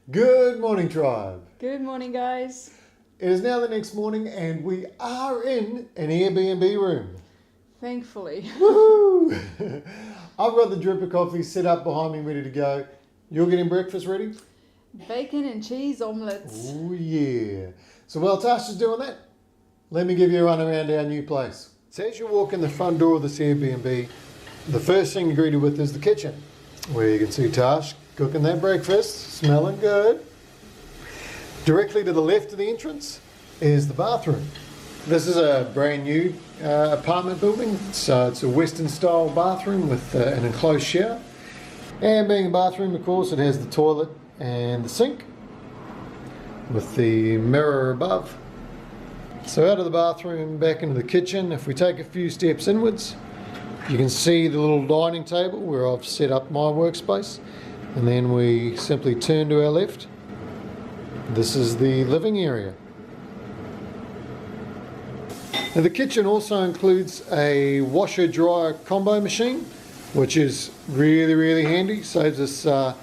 Good morning, tribe. Good morning, guys. It is now the next morning and we are in an Airbnb room. Thankfully. Woohoo! I've got the drip of coffee set up behind me ready to go. You're getting breakfast ready? Bacon and cheese omelets. Oh yeah. So while Tash is doing that, let me give you a run around our new place. So as you walk in the front door of this Airbnb, the first thing you're greeted with is the kitchen, where you can see Tash cooking that breakfast, smelling good. Directly to the left of the entrance is the bathroom. This is a brand new apartment building, so it's a Western style bathroom with an enclosed shower. And being a bathroom, of course, it has the toilet and the sink with the mirror above. So out of the bathroom, back into the kitchen, if we take a few steps inwards, you can see the little dining table where I've set up my workspace. And then we simply turn to our left. This is the living area. Now the kitchen also includes a washer-dryer combo machine, which is really handy. Saves us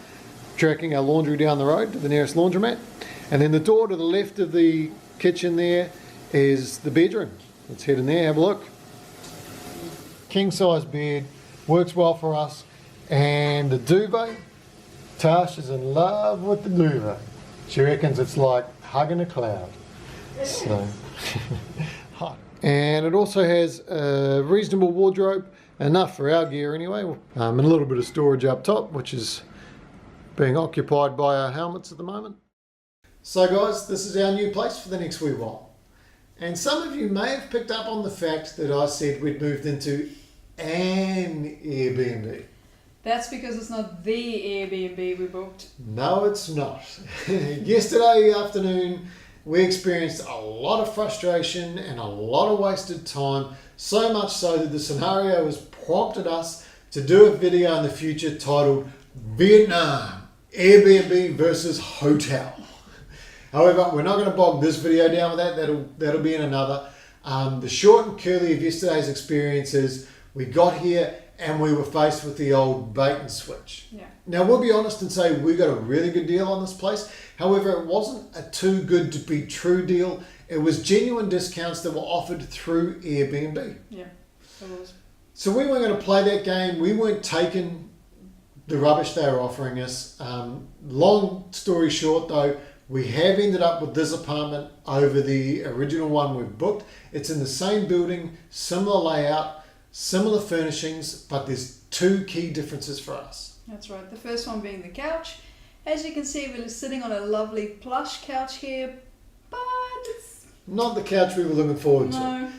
tracking our laundry down the road to the nearest laundromat. And then the door to the left of the kitchen there is the bedroom. Let's head in there, have a look. King size bed, works well for us. And the duvet, Tash is in love with the duvet. She reckons it's like hugging a cloud. So, hot. And it also has a reasonable wardrobe, enough for our gear anyway, and a little bit of storage up top, which is being occupied by our helmets at the moment. So guys, this is our new place for the next wee while. And some of you may have picked up on the fact that I said we'd moved into an Airbnb. That's because it's not the Airbnb we booked. No, it's not. Yesterday afternoon, we experienced a lot of frustration and a lot of wasted time, so much so that the scenario has prompted us to do a video in the future titled Vietnam, Airbnb versus Hotel. However, we're not going to bog this video down with that. That'll be in another. The short and curly of yesterday's experience is we got here and we were faced with the old bait and switch. Yeah. Now, we'll be honest and say we got a really good deal on this place. However, it wasn't a too good to be true deal. It was genuine discounts that were offered through Airbnb. Yeah, it was. So we weren't going to play that game. We weren't taking the rubbish they were offering us. Long story short, though, we have ended up with this apartment over the original one we've booked. It's in the same building, similar layout, similar furnishings, but there's two key differences for us. That's right. The first one being the couch. As you can see, we're sitting on a lovely plush couch here, but it's Not the couch we were looking forward to. No.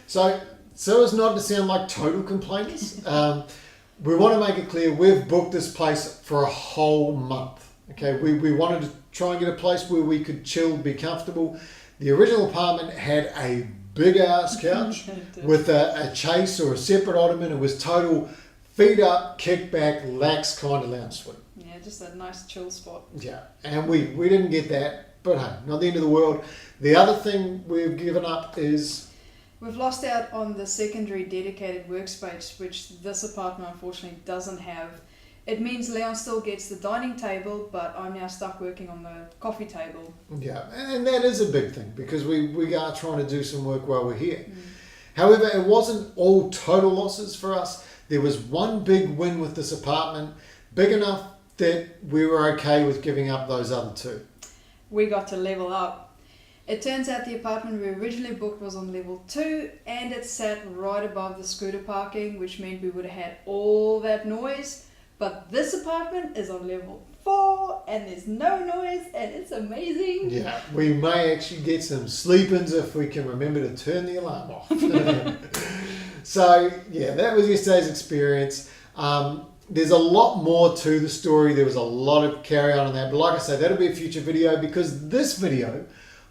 So as not to sound like total complainers, we want to make it clear we've booked this place for a whole month. Okay, we wanted to try and get a place where we could chill, be comfortable. The original apartment had a big ass couch with a chase or a separate ottoman. It was total feet up, kick back, lax kind of lounge suite. yeah, just a nice chill spot. Yeah, and we didn't get that, but hey, not the end of the world. The other thing we've given up is We've lost out on the secondary dedicated workspace, which this apartment unfortunately doesn't have. It means Leon still gets the dining table, but I'm now stuck working on the coffee table. yeah, and that is a big thing because we are trying to do some work while we're here. However, it wasn't all total losses for us. There was one big win with this apartment, big enough that we were okay with giving up those other two. We got to level up. It turns out the apartment we originally booked was on level 2 and it sat right above the scooter parking, which meant we would have had all that noise. But this apartment is on level 4 and there's no noise and it's amazing. Yeah, we may actually get some sleep-ins if we can remember to turn the alarm off. So, yeah, that was yesterday's experience. There's a lot more to the story. There was a lot of carry on that. But like I say, that'll be a future video because this video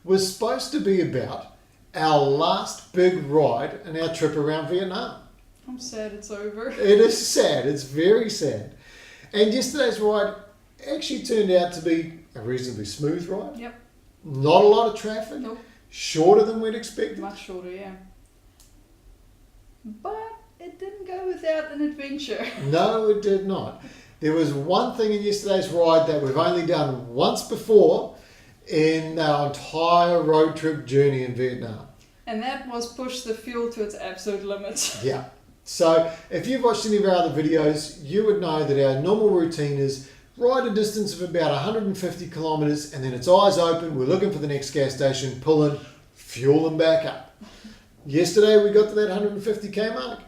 was supposed to be about our last big ride in our trip around Vietnam. I'm sad it's over. It is sad. It's very sad. And yesterday's ride actually turned out to be a reasonably smooth ride. Yep. Not a lot of traffic. Nope. Shorter than we'd expected. Much shorter, yeah. But it didn't go without an adventure. No, it did not. There was one thing in yesterday's ride that we've only done once before in our entire road trip journey in Vietnam. And that was push the fuel to its absolute limits. Yeah. So if you've watched any of our other videos, you would know that our normal routine is ride a distance of about 150 kilometers and then it's eyes open, we're looking for the next gas station, pull in, fuel and back up. Yesterday we got to that 150k mark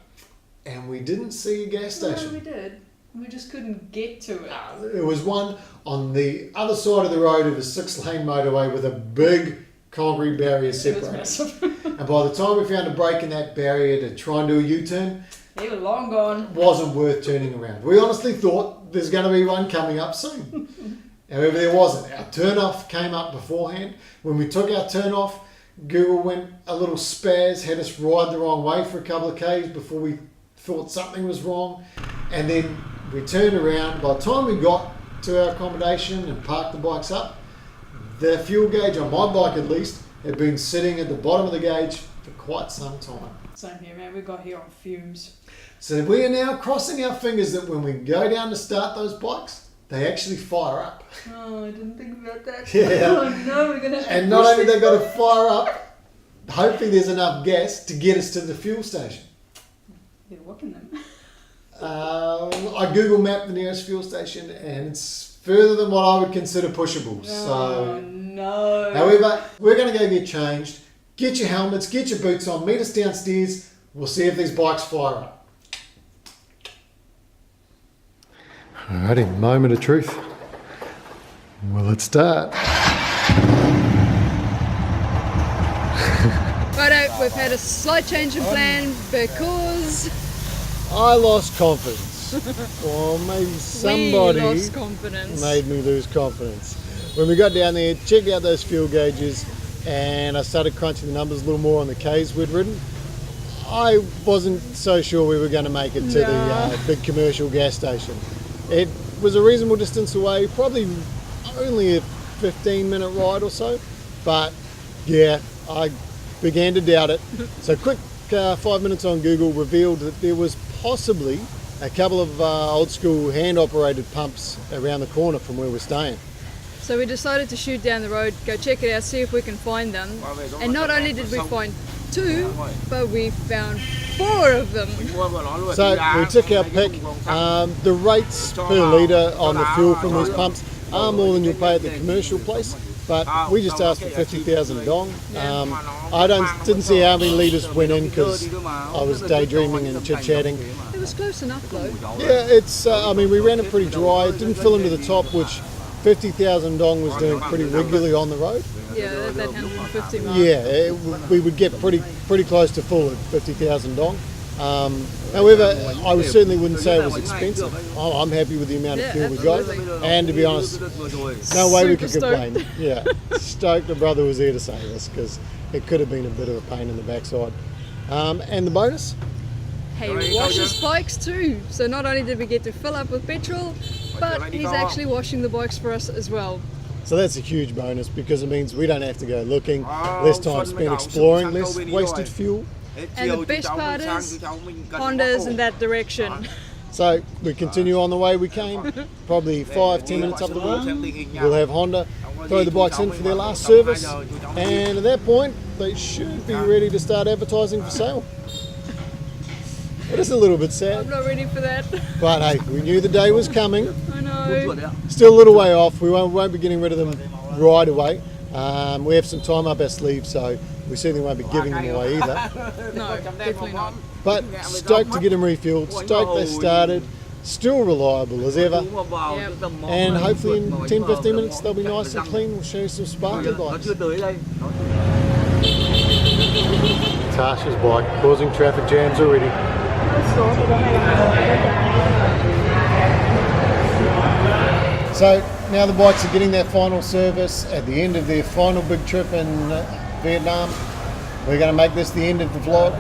and we didn't see a gas station. No, we did. We just couldn't get to it. There was one on the other side of the road of a 6-lane motorway with a big concrete barrier separating. It was massive. And by the time we found a break in that barrier to try and do a U-turn, They were long gone. wasn't worth turning around. We honestly thought there's going to be one coming up soon. However, there wasn't. Our turn-off came up beforehand. When we took our turn-off, Google went a little spaz, had us ride the wrong way for a couple of k's before we thought something was wrong. And then we turned around. By the time we got to our accommodation and parked the bikes up, the fuel gauge, on my bike at least, had been sitting at the bottom of the gauge for quite some time. Same here, man. We got here on fumes. So we are now crossing our fingers that when we go down to start those bikes, they actually fire up. Oh, I didn't think about that. Yeah. Oh no, we're gonna have to And not push only this they've got to bike. fire up, hopefully there's enough gas to get us to the fuel station. You're walking them. I Google mapped the nearest fuel station and it's further than what I would consider pushable. Oh no. However, we're going to go get changed. Get your helmets, get your boots on, meet us downstairs. We'll see if these bikes fire up. Alrighty, moment of truth. Will it start? Righto, we've had a slight change in plan because I lost confidence. Or maybe somebody we lost confidence. made me lose confidence. When we got down there, checked out those fuel gauges, and I started crunching the numbers a little more on the Ks we'd ridden, I wasn't so sure we were going to make it to the big commercial gas station. It was a reasonable distance away, probably only a 15-minute ride or so, but yeah, I began to doubt it. So quick 5 minutes on Google revealed that there was possibly a couple of old school hand-operated pumps around the corner from where we're staying. So we decided to shoot down the road, go check it out, see if we can find them. And not only did we find 2, but we found 4 of them. So we took our pick. The rates per litre on the fuel from these pumps are more than you'll pay at the commercial place, but we just asked for 50,000 dong. I didn't see how many litres went in because I was daydreaming and chit-chatting. It was close enough though. Yeah, it's. I mean, we ran it pretty dry. It didn't fill into the top, which 50,000 dong was doing pretty regularly on the road. Yeah, that 150 mark. Yeah, we would get pretty close to full at 50,000 dong. However, I certainly wouldn't say it was expensive. I'm happy with the amount of fuel we got, absolutely. and to be honest, no way we could Super stoked. complain. Yeah, stoked the brother was there to save us because it could have been a bit of a pain in the backside. And the bonus? Hey, he washes bikes too. So not only did we get to fill up with petrol, but he's actually washing the bikes for us as well. So that's a huge bonus because it means we don't have to go looking, less time spent exploring, less wasted fuel. And the best part is, Honda's in that direction. So we continue on the way we came, probably 5-10 minutes up the road. We'll have Honda throw the bikes in for their last service, and at that point they should be ready to start advertising for sale. It is a little bit I'm sad, not ready for that. but hey, we knew the day was coming. I know. Still a little way off. We won't be getting rid of them right away. We have some time up our sleeve, so we certainly won't be giving them away either. No, definitely not. But stoked to get them refueled, stoked they started, still reliable as ever. Yep. And hopefully in 10-15 minutes they'll be nice and clean. We'll show you some sparkling bikes. Tasha's bike causing traffic jams already. So now the bikes are getting their final service at the end of their final big trip in Vietnam. We're going to make this the end of the vlog.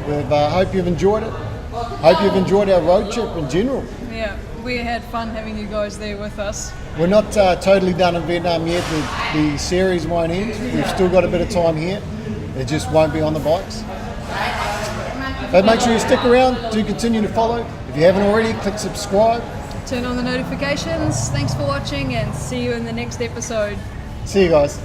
We hope you've enjoyed it. Hope you've enjoyed our road trip in general. Yeah, we had fun having you guys there with us. We're not totally done in Vietnam yet. The series won't end. We've still got a bit of time here. It just won't be on the bikes. But make sure you stick around. Do continue to follow. If you haven't already, click subscribe. turn on the notifications. Thanks for watching and see you in the next episode. See you guys.